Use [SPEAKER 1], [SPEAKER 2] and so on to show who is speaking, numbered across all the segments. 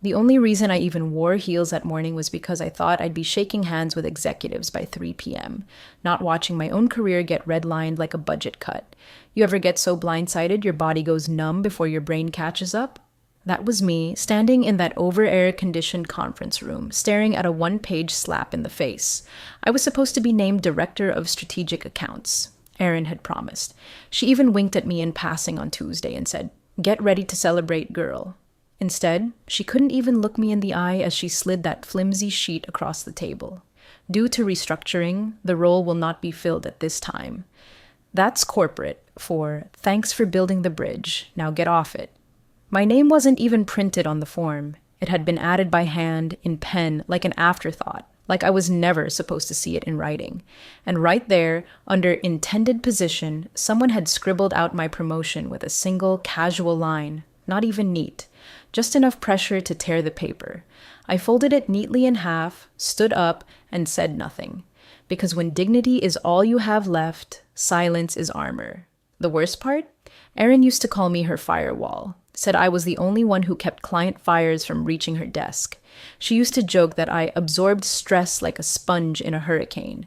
[SPEAKER 1] The only reason I even wore heels that morning was because I thought I'd be shaking hands with executives by 3 p.m., not watching my own career get redlined like a budget cut. You ever get so blindsided your body goes numb before your brain catches up? That was me, standing in that over-air conditioned conference room, staring at a one-page slap in the face. I was supposed to be named Director of Strategic Accounts. Erin had promised. She even winked at me in passing on Tuesday and said, "Get ready to celebrate, girl." Instead, she couldn't even look me in the eye as she slid that flimsy sheet across the table. Due to restructuring, the role will not be filled at this time. That's corporate for "Thanks for building the bridge, now get off it." My name wasn't even printed on the form. It had been added by hand, in pen, like an afterthought, like I was never supposed to see it in writing. And right there, under intended position, someone had scribbled out my promotion with a single, casual line, not even neat, just enough pressure to tear the paper. I folded it neatly in half, stood up, and said nothing. Because when dignity is all you have left, silence is armor. The worst part? Erin used to call me her firewall, said I was the only one who kept client fires from reaching her desk. She used to joke that I absorbed stress like a sponge in a hurricane.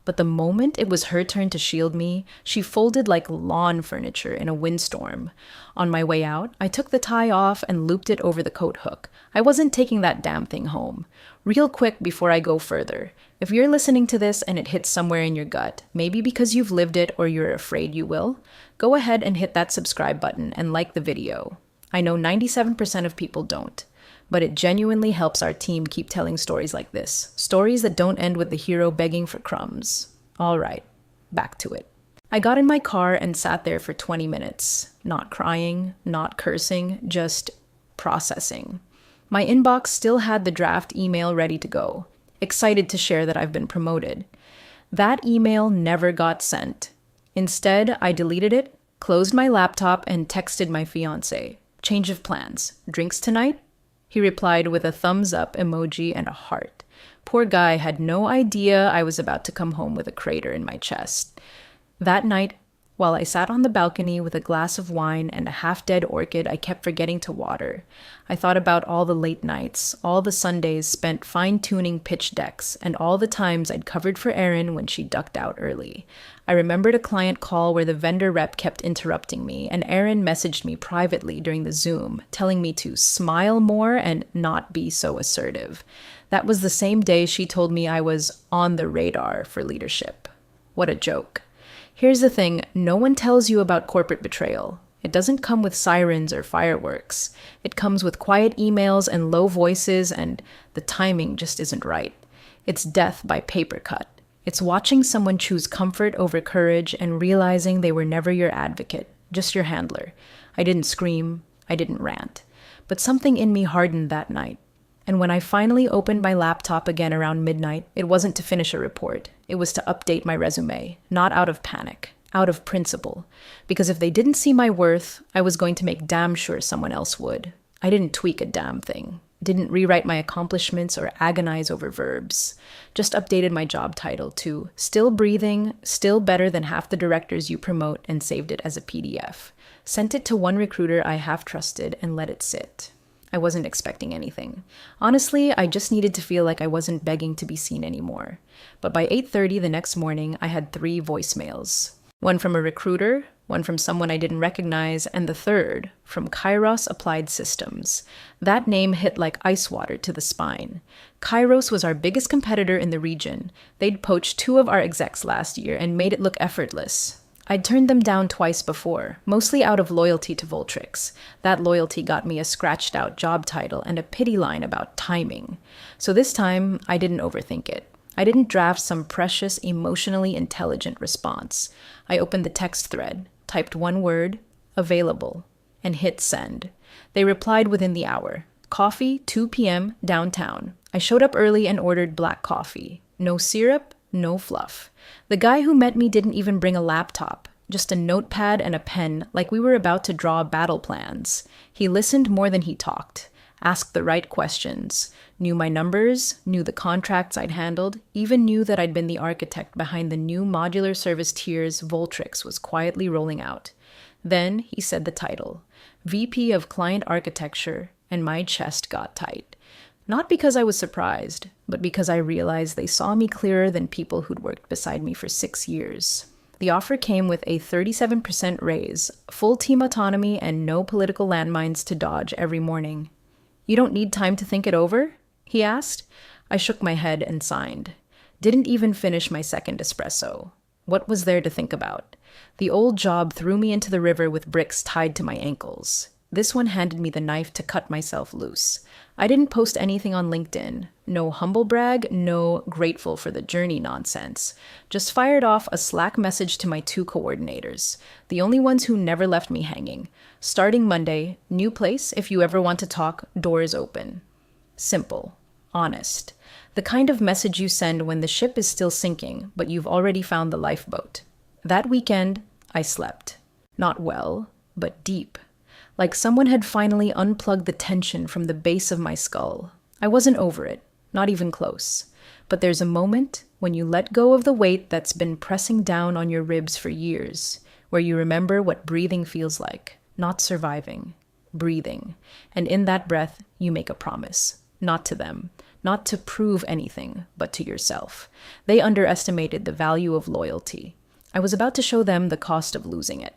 [SPEAKER 1] But the moment it was her turn to shield me, she folded like lawn furniture in a windstorm. On my way out, I took the tie off and looped it over the coat hook. I wasn't taking that damn thing home. Real quick before I go further, if you're listening to this and it hits somewhere in your gut, maybe because you've lived it or you're afraid you will, go ahead and hit that subscribe button and like the video. I know 97% of people don't, but it genuinely helps our team keep telling stories like this. Stories that don't end with the hero begging for crumbs. All right, back to it. I got in my car and sat there for 20 minutes, not crying, not cursing, just processing. My inbox still had the draft email ready to go, excited to share that I've been promoted. That email never got sent. Instead, I deleted it, closed my laptop, and texted my fiancé. "Change of plans. Drinks tonight?" He replied with a thumbs up emoji and a heart. Poor guy had no idea I was about to come home with a crater in my chest. That night, while I sat on the balcony with a glass of wine and a half-dead orchid I kept forgetting to water, I thought about all the late nights, all the Sundays spent fine-tuning pitch decks, and all the times I'd covered for Erin when she ducked out early. I remembered a client call where the vendor rep kept interrupting me, and Erin messaged me privately during the Zoom, telling me to smile more and not be so assertive. That was the same day she told me I was on the radar for leadership. What a joke. Here's the thing, no one tells you about corporate betrayal. It doesn't come with sirens or fireworks. It comes with quiet emails and low voices, and the timing just isn't right. It's death by paper cut. It's watching someone choose comfort over courage and realizing they were never your advocate, just your handler. I didn't scream, I didn't rant, but something in me hardened that night. And when I finally opened my laptop again around midnight, it wasn't to finish a report. It was to update my resume, not out of panic, out of principle. Because if they didn't see my worth, I was going to make damn sure someone else would. I didn't tweak a damn thing. Didn't rewrite my accomplishments or agonize over verbs. Just updated my job title to "Still breathing, still better than half the directors you promote," and saved it as a PDF. Sent it to one recruiter I half trusted and let it sit. I wasn't expecting anything. Honestly, I just needed to feel like I wasn't begging to be seen anymore. But by 8:30 the next morning, I had 3 voicemails. One from a recruiter, one from someone I didn't recognize, and the third from Kairos Applied Systems. That name hit like ice water to the spine. Kairos was our biggest competitor in the region. They'd poached 2 of our execs last year and made it look effortless. I'd turned them down twice before, mostly out of loyalty to Voltrix. That loyalty got me a scratched-out job title and a pity line about timing. So this time, I didn't overthink it. I didn't draft some precious, emotionally intelligent response. I opened the text thread, typed one word, "available," and hit send. They replied within the hour. Coffee, 2 p.m., downtown. I showed up early and ordered black coffee. No syrup, no fluff. The guy who met me didn't even bring a laptop, just a notepad and a pen, like we were about to draw battle plans. He listened more than he talked, asked the right questions, knew my numbers, knew the contracts I'd handled, even knew that I'd been the architect behind the new modular service tiers Voltrix was quietly rolling out. Then he said the title, VP of Client Architecture, and my chest got tight. Not because I was surprised, but because I realized they saw me clearer than people who'd worked beside me for 6 years. The offer came with a 37% raise, full team autonomy, and no political landmines to dodge every morning. "You don't need time to think it over?" he asked. I shook my head and signed. Didn't even finish my second espresso. What was there to think about? The old job threw me into the river with bricks tied to my ankles. This one handed me the knife to cut myself loose. I didn't post anything on LinkedIn. No humble brag, no grateful for the journey nonsense. Just fired off a Slack message to my 2 coordinators, the only ones who never left me hanging. "Starting Monday, new place, if you ever want to talk, door is open." Simple. Honest. The kind of message you send when the ship is still sinking, but you've already found the lifeboat. That weekend, I slept. Not well, but deep. Like someone had finally unplugged the tension from the base of my skull. I wasn't over it, not even close. But there's a moment when you let go of the weight that's been pressing down on your ribs for years, where you remember what breathing feels like, not surviving, breathing. And in that breath, you make a promise. Not to them, not to prove anything, but to yourself. They underestimated the value of loyalty. I was about to show them the cost of losing it.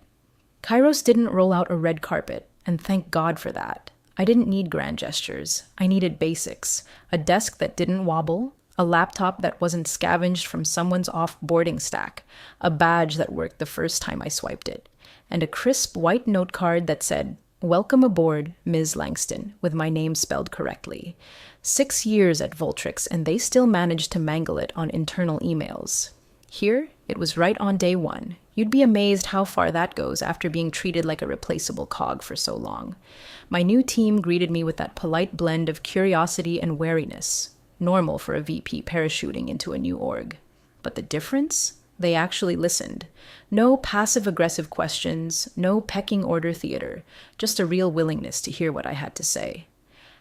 [SPEAKER 1] Kairos didn't roll out a red carpet, and thank God for that. I didn't need grand gestures. I needed basics. A desk that didn't wobble, a laptop that wasn't scavenged from someone's off-boarding stack, a badge that worked the first time I swiped it, and a crisp white note card that said, "Welcome aboard, Ms. Langston," with my name spelled correctly. 6 years at Voltrix, and they still managed to mangle it on internal emails. Here, it was right on day 1. You'd be amazed how far that goes after being treated like a replaceable cog for so long. My new team greeted me with that polite blend of curiosity and wariness, normal for a VP parachuting into a new org. But the difference? They actually listened. No passive-aggressive questions, no pecking order theater, just a real willingness to hear what I had to say.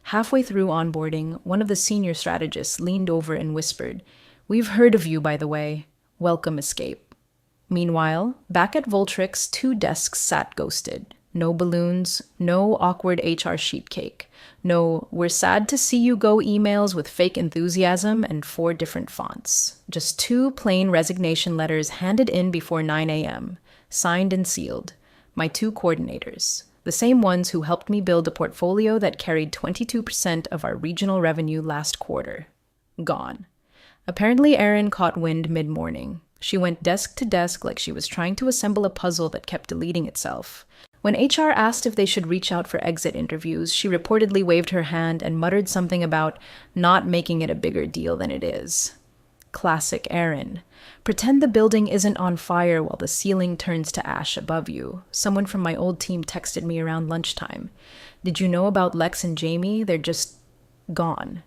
[SPEAKER 1] Halfway through onboarding, one of the senior strategists leaned over and whispered, "We've heard of you, by the way. Welcome, Escape." Meanwhile, back at Voltrix, 2 desks sat ghosted. No balloons, no awkward HR sheet cake. No, "we're sad to see you go" emails with fake enthusiasm and 4 different fonts. Just 2 plain resignation letters handed in before 9 a.m., signed and sealed. My 2 coordinators, the same ones who helped me build a portfolio that carried 22% of our regional revenue last quarter. Gone. Apparently, Erin caught wind mid-morning. She went desk to desk like she was trying to assemble a puzzle that kept deleting itself. When HR asked if they should reach out for exit interviews, she reportedly waved her hand and muttered something about not making it a bigger deal than it is. Classic Erin. Pretend the building isn't on fire while the ceiling turns to ash above you. Someone from my old team texted me around lunchtime. "Did you know about Lex and Jamie? They're just gone."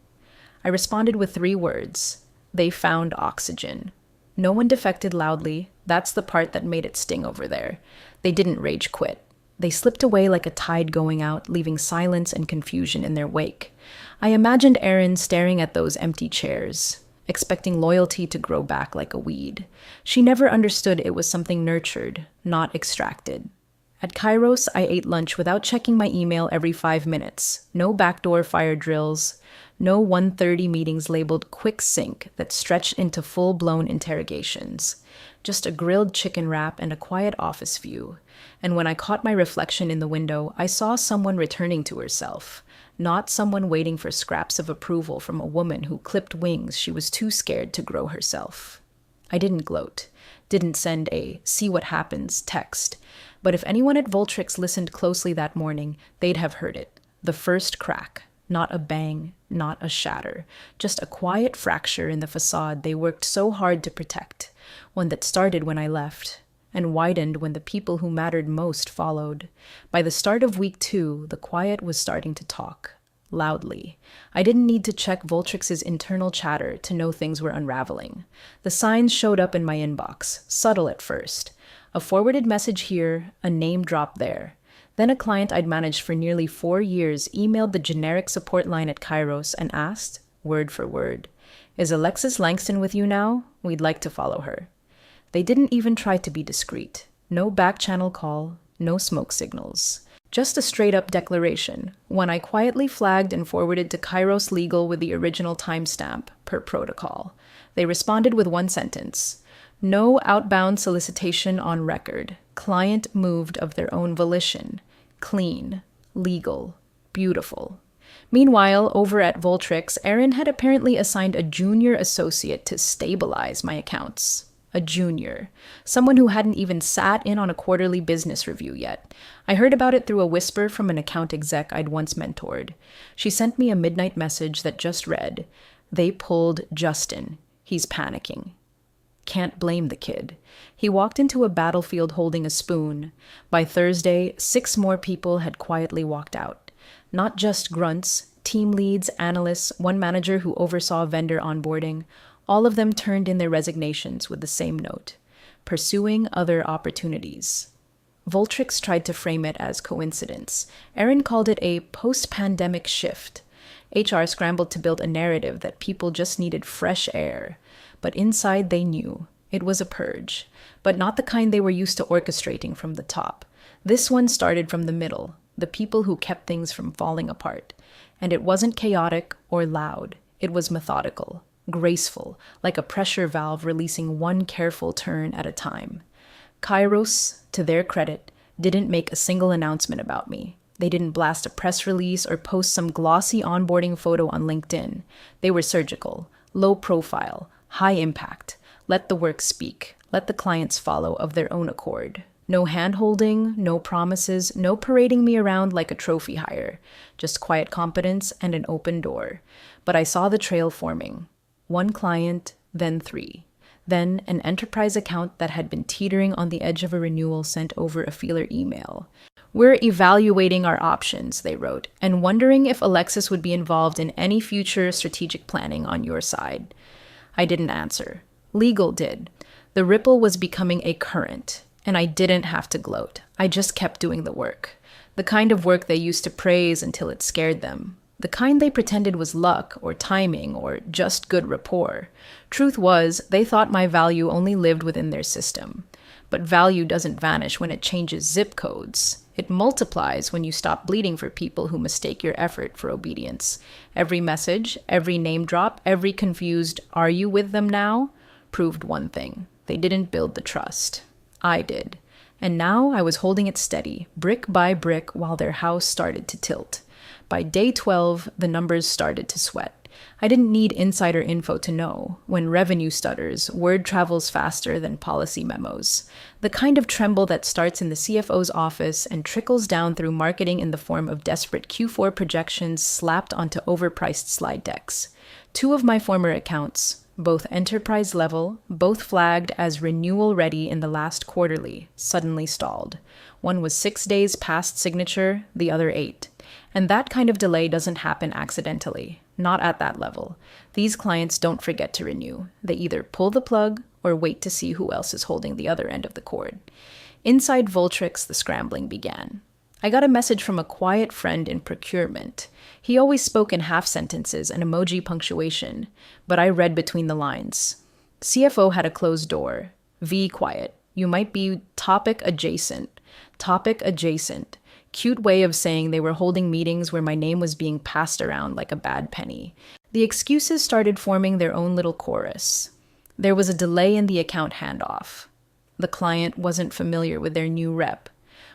[SPEAKER 1] I responded with 3 words. They found oxygen. No one defected loudly. That's the part that made it sting over there. They didn't rage quit. They slipped away like a tide going out, leaving silence and confusion in their wake. I imagined Erin staring at those empty chairs, expecting loyalty to grow back like a weed. She never understood it was something nurtured, not extracted. At Kairos, I ate lunch without checking my email every 5 minutes. No backdoor fire drills. No 1:30 meetings labeled quick sync that stretched into full-blown interrogations. Just a grilled chicken wrap and a quiet office view. And when I caught my reflection in the window, I saw someone returning to herself, not someone waiting for scraps of approval from a woman who clipped wings she was too scared to grow herself. I didn't gloat, didn't send a "see what happens" text, but if anyone at Voltrix listened closely that morning, they'd have heard it. The first crack. Not a bang, not a shatter, just a quiet fracture in the facade they worked so hard to protect, one that started when I left, and widened when the people who mattered most followed. By the start of week 2, the quiet was starting to talk, loudly. I didn't need to check Voltrix's internal chatter to know things were unraveling. The signs showed up in my inbox, subtle at first. A forwarded message here, a name drop there. Then a client I'd managed for nearly 4 years emailed the generic support line at Kairos and asked, word for word, "Is Alexis Langston with you now? We'd like to follow her." They didn't even try to be discreet. No back-channel call, no smoke signals. Just a straight-up declaration, one I quietly flagged and forwarded to Kairos Legal with the original timestamp, per protocol. They responded with one sentence. No outbound solicitation on record. Client moved of their own volition. Clean. Legal. Beautiful. Meanwhile, over at Voltrix, Erin had apparently assigned a junior associate to stabilize my accounts. A junior. Someone who hadn't even sat in on a quarterly business review yet. I heard about it through a whisper from an account exec I'd once mentored. She sent me a midnight message that just read, "They pulled Justin. He's panicking." Can't blame the kid. He walked into a battlefield holding a spoon. By Thursday, 6 more people had quietly walked out. Not just grunts, team leads, analysts, one manager who oversaw vendor onboarding. All of them turned in their resignations with the same note. Pursuing other opportunities. Voltrix tried to frame it as coincidence. Erin called it a post-pandemic shift. HR scrambled to build a narrative that people just needed fresh air. But inside they knew. It was a purge. But not the kind they were used to orchestrating from the top. This one started from the middle, the people who kept things from falling apart. And it wasn't chaotic or loud. It was methodical, graceful, like a pressure valve releasing one careful turn at a time. Kairos, to their credit, didn't make a single announcement about me. They didn't blast a press release or post some glossy onboarding photo on LinkedIn. They were surgical, low profile, high impact. Let the work speak. Let the clients follow of their own accord. No hand-holding, no promises, no parading me around like a trophy hire. Just quiet competence and an open door. But I saw the trail forming. 1 client, then 3. Then an enterprise account that had been teetering on the edge of a renewal sent over a feeler email. "We're evaluating our options," they wrote, "and wondering if Alexis would be involved in any future strategic planning on your side." I didn't answer. Legal did. The ripple was becoming a current, and I didn't have to gloat. I just kept doing the work. The kind of work they used to praise until it scared them. The kind they pretended was luck or timing or just good rapport. Truth was, they thought my value only lived within their system. But value doesn't vanish when it changes zip codes. It multiplies when you stop bleeding for people who mistake your effort for obedience. Every message, every name drop, every confused "are you with them now?" proved one thing. They didn't build the trust. I did. And now I was holding it steady, brick by brick, while their house started to tilt. By day 12, the numbers started to sweat. I didn't need insider info to know. When revenue stutters, word travels faster than policy memos. The kind of tremble that starts in the CFO's office and trickles down through marketing in the form of desperate Q4 projections slapped onto overpriced slide decks. 2 of my former accounts, both enterprise level, both flagged as renewal ready in the last quarterly, suddenly stalled. One was 6 days past signature, the other 8. And that kind of delay doesn't happen accidentally. Not at that level. These clients don't forget to renew. They either pull the plug or wait to see who else is holding the other end of the cord. Inside Voltrix, the scrambling began. I got a message from a quiet friend in procurement. He always spoke in half sentences and emoji punctuation, but I read between the lines. CFO had a closed door. V quiet. You might be topic adjacent. Topic adjacent. Cute way of saying they were holding meetings where my name was being passed around like a bad penny. The excuses started forming their own little chorus. There was a delay in the account handoff. The client wasn't familiar with their new rep.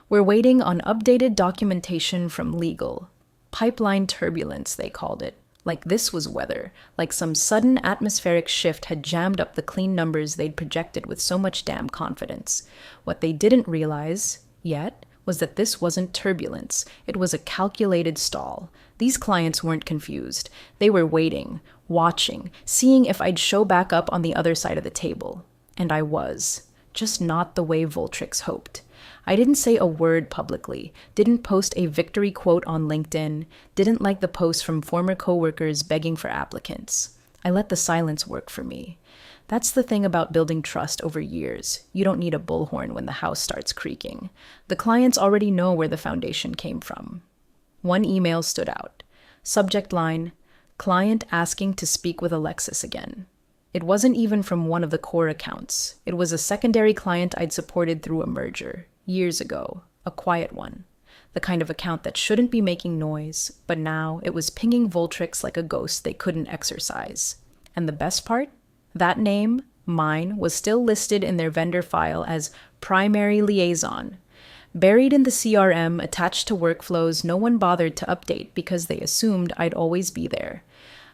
[SPEAKER 1] We're waiting on updated documentation from legal. Pipeline turbulence, they called it. Like this was weather. Like some sudden atmospheric shift had jammed up the clean numbers they'd projected with so much damn confidence. What they didn't realize, yet, was that this wasn't turbulence. It was a calculated stall. These clients weren't confused. They were waiting, watching, seeing if I'd show back up on the other side of the table. And I was. Just not the way Voltrix hoped. I didn't say a word publicly, didn't post a victory quote on LinkedIn, didn't like the posts from former coworkers begging for applicants. I let the silence work for me. That's the thing about building trust over years. You don't need a bullhorn when the house starts creaking. The clients already know where the foundation came from. One email stood out. Subject line, client asking to speak with Alexis again. It wasn't even from one of the core accounts. It was a secondary client I'd supported through a merger, years ago, a quiet one. the kind of account that shouldn't be making noise, but now it was pinging Voltrix like a ghost they couldn't exorcise. And the best part? That name, mine, was still listed in their vendor file as primary liaison. Buried in the CRM attached to workflows no one bothered to update because they assumed I'd always be there.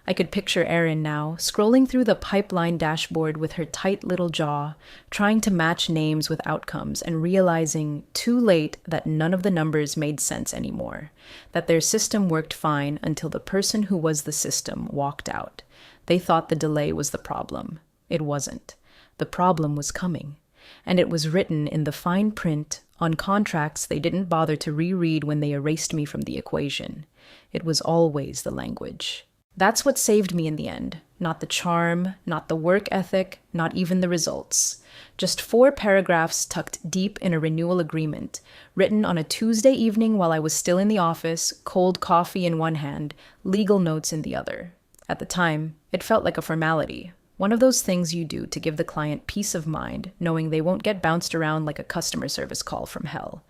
[SPEAKER 1] I could picture Erin now, scrolling through the pipeline dashboard with her tight little jaw, trying to match names with outcomes and realizing too late that none of the numbers made sense anymore, that their system worked fine until the person who was the system walked out. They thought the delay was the problem. It wasn't. The problem was coming. And it was written in the fine print on contracts they didn't bother to reread when they erased me from the equation. It was always the language. That's what saved me in the end. Not the charm, not the work ethic, not even the results. Just 4 paragraphs tucked deep in a renewal agreement, written on a Tuesday evening while I was still in the office, cold coffee in one hand, legal notes in the other. At the time, it felt like a formality. One of those things you do to give the client peace of mind, knowing they won't get bounced around like a customer service call from hell.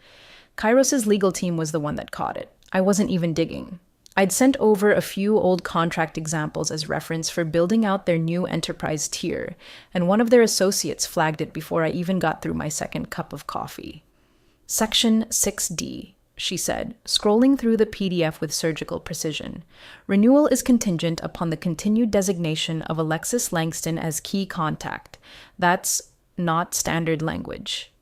[SPEAKER 1] Kairos's legal team was the one that caught it. I wasn't even digging. I'd sent over a few old contract examples as reference for building out their new enterprise tier, and one of their associates flagged it before I even got through my second cup of coffee. Section 6D, she said, scrolling through the PDF with surgical precision. Renewal is contingent upon the continued designation of Alexis Langston as key contact. That's not standard language.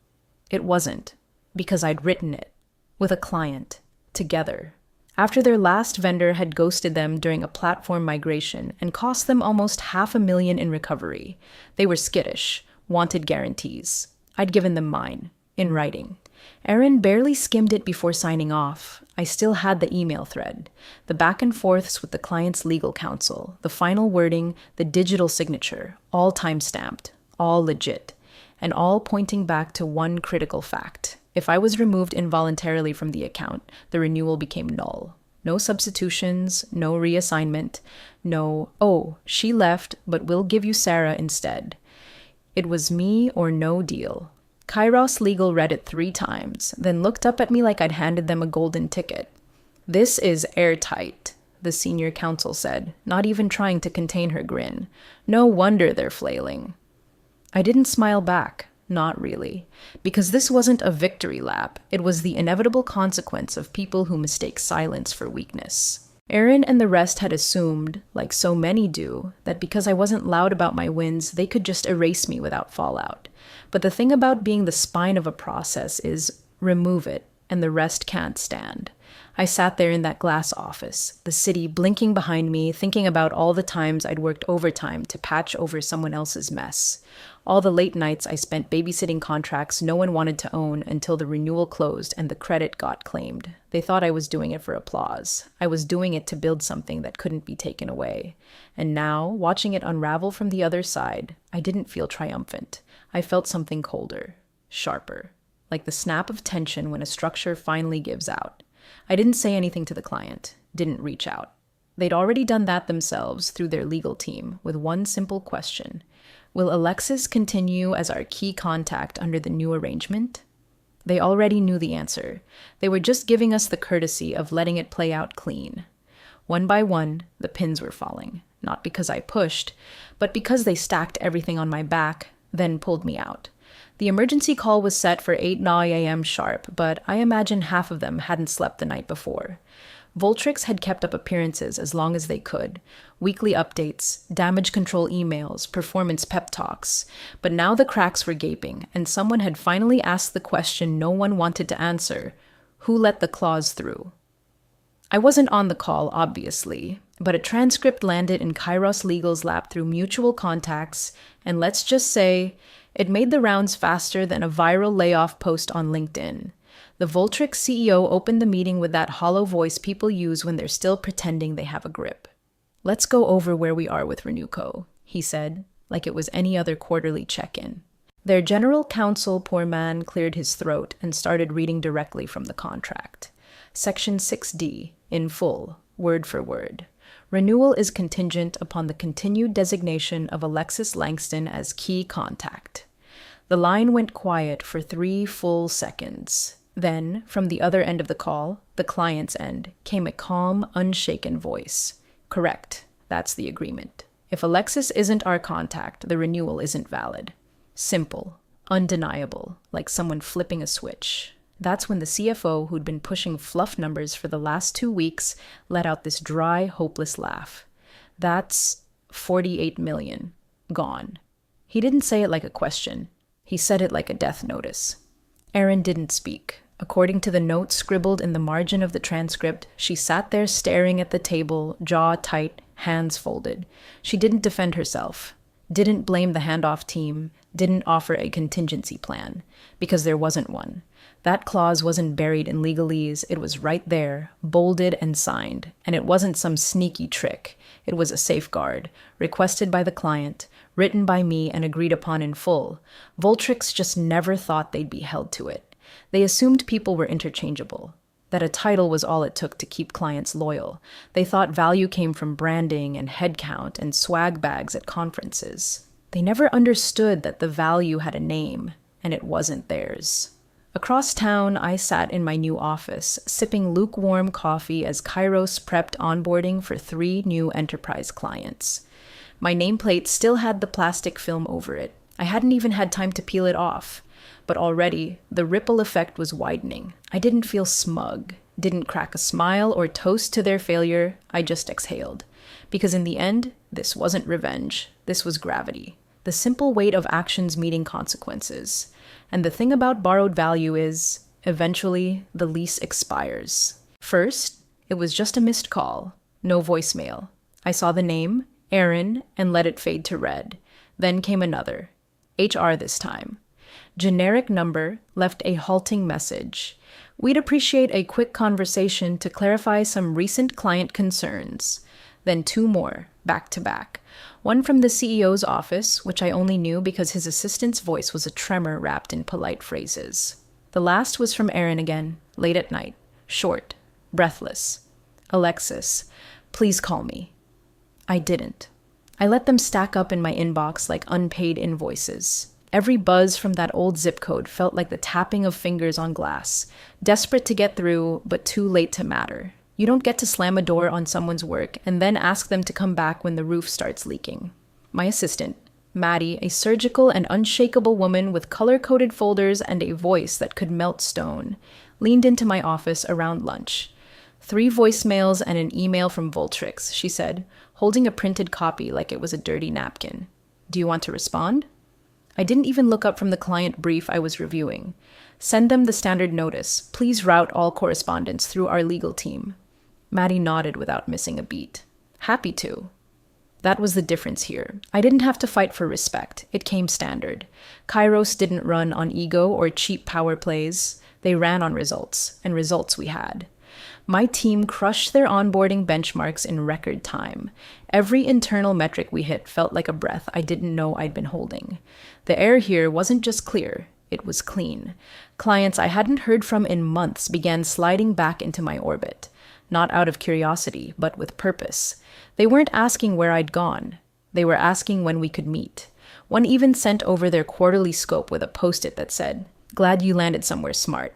[SPEAKER 1] It wasn't, because I'd written it, with a client, together. After their last vendor had ghosted them during a platform migration and cost them almost $500,000 in recovery, they were skittish, wanted guarantees. I'd given them mine, in writing. Erin barely skimmed it before signing off. I still had the email thread, the back and forths with the client's legal counsel, the final wording, the digital signature, all time-stamped, all legit, and all pointing back to one critical fact. If I was removed involuntarily from the account, the renewal became null. No substitutions, no reassignment, no, oh, she left, but we'll give you Sarah instead. It was me or no deal. Kairos Legal read it 3 times, then looked up at me like I'd handed them a golden ticket. This is airtight, the senior counsel said, not even trying to contain her grin. No wonder they're flailing. I didn't smile back. Not really, because this wasn't a victory lap. It was the inevitable consequence of people who mistake silence for weakness. Erin and the rest had assumed, like so many do, that because I wasn't loud about my wins, they could just erase me without fallout. But the thing about being the spine of a process is remove it, and the rest can't stand. I sat there in that glass office, the city blinking behind me, thinking about all the times I'd worked overtime to patch over someone else's mess. All the late nights I spent babysitting contracts no one wanted to own until the renewal closed and the credit got claimed. They thought I was doing it for applause. I was doing it to build something that couldn't be taken away. And now, watching it unravel from the other side, I didn't feel triumphant. I felt something colder, sharper, like the snap of tension when a structure finally gives out. I didn't say anything to the client, didn't reach out. They'd already done that themselves through their legal team with one simple question. Will Alexis continue as our key contact under the new arrangement? They already knew the answer. They were just giving us the courtesy of letting it play out clean. One by one, the pins were falling, not because I pushed, but because they stacked everything on my back, then pulled me out. The emergency call was set for 8:09 a.m. sharp, but I imagine half of them hadn't slept the night before. Voltrix had kept up appearances as long as they could, weekly updates, damage control emails, performance pep talks. But now the cracks were gaping, and someone had finally asked the question no one wanted to answer: who let the clause through? I wasn't on the call, obviously, but a transcript landed in Kairos Legal's lap through mutual contacts, and let's just say, it made the rounds faster than a viral layoff post on LinkedIn. The Voltrix CEO opened the meeting with that hollow voice people use when they're still pretending they have a grip. Let's go over where we are with RenewCo, he said, like it was any other quarterly check-in. Their general counsel, poor man, cleared his throat and started reading directly from the contract. Section 6D, in full, word for word. Renewal is contingent upon the continued designation of Alexis Langston as key contact. The line went quiet for 3 full seconds. Then, from the other end of the call, the client's end, came a calm, unshaken voice. Correct. That's the agreement. If Alexis isn't our contact, the renewal isn't valid. Simple, undeniable, like someone flipping a switch. That's when the CFO, who'd been pushing fluff numbers for the last 2 weeks, let out this dry, hopeless laugh. That's 48 million. Gone. He didn't say it like a question. He said it like a death notice. Erin didn't speak. According to the note scribbled in the margin of the transcript, she sat there staring at the table, jaw tight, hands folded. She didn't defend herself, didn't blame the handoff team, didn't offer a contingency plan, because there wasn't one. That clause wasn't buried in legalese, it was right there, bolded and signed, and it wasn't some sneaky trick. It was a safeguard, requested by the client, written by me and agreed upon in full. Voltrix just never thought they'd be held to it. They assumed people were interchangeable, that a title was all it took to keep clients loyal. They thought value came from branding and headcount and swag bags at conferences. They never understood that the value had a name, and it wasn't theirs. Across town, I sat in my new office, sipping lukewarm coffee as Kairos prepped onboarding for 3 new enterprise clients. My nameplate still had the plastic film over it. I hadn't even had time to peel it off. But already, the ripple effect was widening. I didn't feel smug, didn't crack a smile or toast to their failure. I just exhaled. Because in the end, this wasn't revenge. This was gravity. The simple weight of actions meeting consequences. And the thing about borrowed value is, eventually, the lease expires. First, it was just a missed call, no voicemail. I saw the name, Erin, and let it fade to red. Then came another. HR this time. Generic number left a halting message. We'd appreciate a quick conversation to clarify some recent client concerns. Then 2 more, back to back. One from the CEO's office, which I only knew because his assistant's voice was a tremor wrapped in polite phrases. The last was from Erin again, late at night, short, breathless. Alexis, please call me. I didn't. I let them stack up in my inbox like unpaid invoices. Every buzz from that old zip code felt like the tapping of fingers on glass, desperate to get through, but too late to matter. You don't get to slam a door on someone's work and then ask them to come back when the roof starts leaking. My assistant, Maddie, a surgical and unshakable woman with color-coded folders and a voice that could melt stone, leaned into my office around lunch. 3 voicemails and an email from Voltrix, she said, holding a printed copy like it was a dirty napkin. Do you want to respond? I didn't even look up from the client brief I was reviewing. Send them the standard notice. Please route all correspondence through our legal team. Maddie nodded without missing a beat. Happy to. That was the difference here. I didn't have to fight for respect. It came standard. Kairos didn't run on ego or cheap power plays. They ran on results, and results we had. My team crushed their onboarding benchmarks in record time. Every internal metric we hit felt like a breath I didn't know I'd been holding. The air here wasn't just clear, it was clean. Clients I hadn't heard from in months began sliding back into my orbit. Not out of curiosity, but with purpose. They weren't asking where I'd gone. They were asking when we could meet. One even sent over their quarterly scope with a post-it that said, "Glad you landed somewhere smart."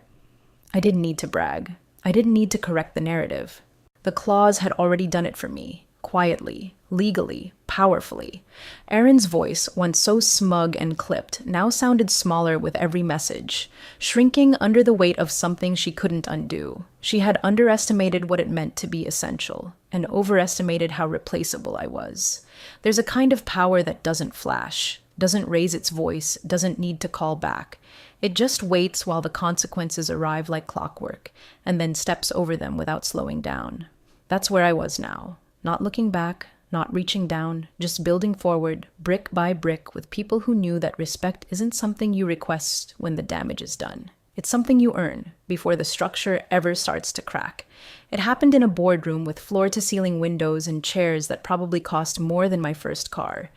[SPEAKER 1] I didn't need to brag. I didn't need to correct the narrative. The clause had already done it for me, quietly, legally, powerfully. Erin's voice, once so smug and clipped, now sounded smaller with every message, shrinking under the weight of something she couldn't undo. She had underestimated what it meant to be essential, and overestimated how replaceable I was. There's a kind of power that doesn't flash, doesn't raise its voice, doesn't need to call back. It just waits while the consequences arrive like clockwork, and then steps over them without slowing down. That's where I was now. Not looking back, not reaching down, just building forward, brick by brick, with people who knew that respect isn't something you request when the damage is done. It's something you earn before the structure ever starts to crack. It happened in a boardroom with floor-to-ceiling windows and chairs that probably cost more than my first car.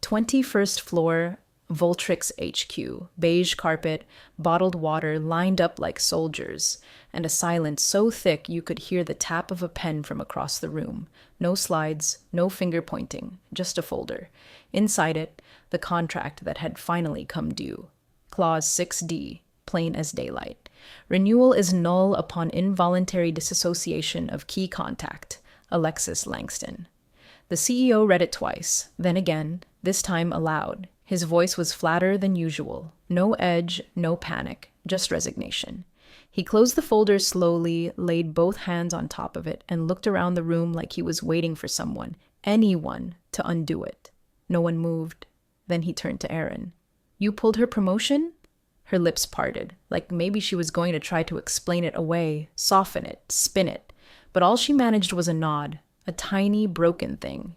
[SPEAKER 1] 21st floor, Voltrix HQ, beige carpet, bottled water lined up like soldiers, and a silence so thick you could hear the tap of a pen from across the room. No slides, no finger pointing, just a folder. Inside it, the contract that had finally come due. Clause 6D, plain as daylight. Renewal is null upon involuntary disassociation of key contact. Alexis Langston. The CEO read it twice, then again, this time aloud. His voice was flatter than usual. No edge, no panic, just resignation. He closed the folder slowly, laid both hands on top of it, and looked around the room like he was waiting for someone, anyone, to undo it. No one moved. Then he turned to Erin. "You pulled her promotion?" Her lips parted, like maybe she was going to try to explain it away, soften it, spin it. But all she managed was a nod, a tiny, broken thing.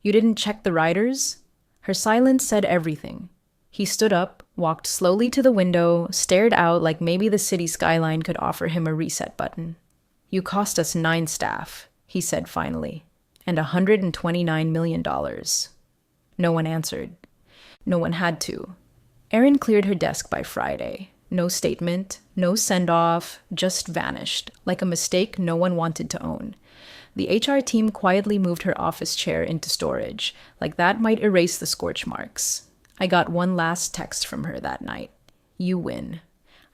[SPEAKER 1] "You didn't check the riders?" Her silence said everything. He stood up, walked slowly to the window, stared out like maybe the city skyline could offer him a reset button. "You cost us 9 staff," he said finally, "and $129 million. No one answered. No one had to. Erin cleared her desk by Friday. No statement, no send-off, just vanished, like a mistake no one wanted to own. The HR team quietly moved her office chair into storage, like that might erase the scorch marks. I got one last text from her that night. "You win."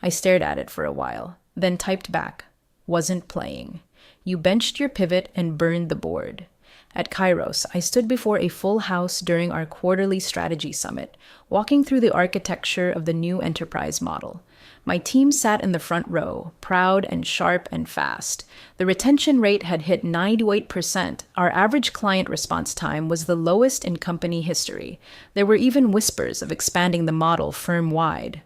[SPEAKER 1] I stared at it for a while, then typed back. "Wasn't playing. You benched your pivot and burned the board." At Kairos, I stood before a full house during our quarterly strategy summit, walking through the architecture of the new enterprise model. My team sat in the front row, proud and sharp and fast. The retention rate had hit 98%. Our average client response time was the lowest in company history. There were even whispers of expanding the model firm-wide.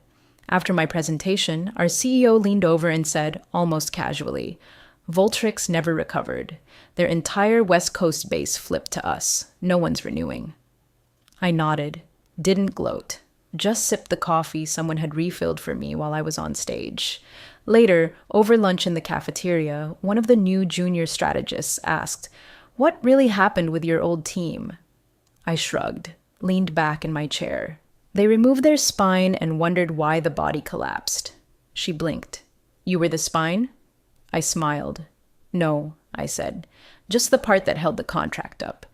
[SPEAKER 1] After my presentation, our CEO leaned over and said, almost casually, "Voltrix never recovered. Their entire West Coast base flipped to us. No one's renewing." I nodded, didn't gloat, just sipped the coffee someone had refilled for me while I was on stage. Later, over lunch in the cafeteria, one of the new junior strategists asked, "What really happened with your old team?" I shrugged, leaned back in my chair. They removed their spine and wondered why the body collapsed. She blinked. "You were the spine?" I smiled. "No," I said, "just the part that held the contract up.